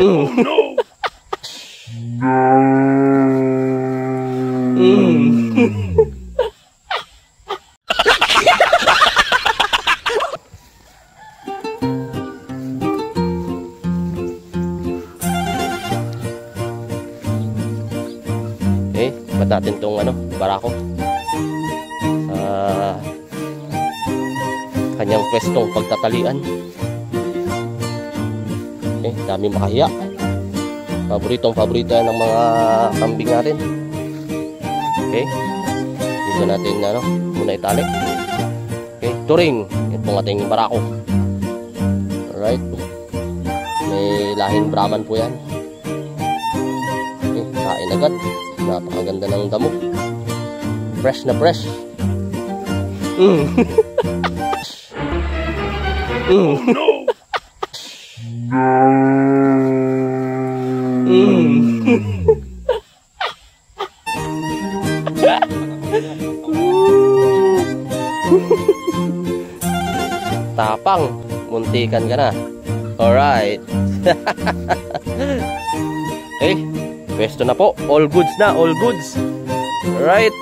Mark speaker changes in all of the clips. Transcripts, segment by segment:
Speaker 1: Oh no!
Speaker 2: Okay, ba't natin itong barako kanyang pwestong pagtatalian. Okay, dami makahiya. Paborito yan ng mga kambing natin. Okay, dito natin muna itali. Okay, turing itong ating barako. Alright, may lahing Brahman po yan. Okay, kain agad. Napakaganda ng damo. Fresh na fresh.
Speaker 1: Oh no!
Speaker 2: Tapang, muntikan ka na. Alright. Eh, pwesto na po. All goods na, all goods. Alright.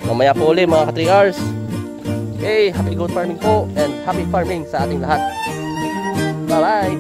Speaker 2: Mamaya po ulit mga ka-3 hours. Okay, happy goat farming po and happy farming sa ating lahat. Bye-bye!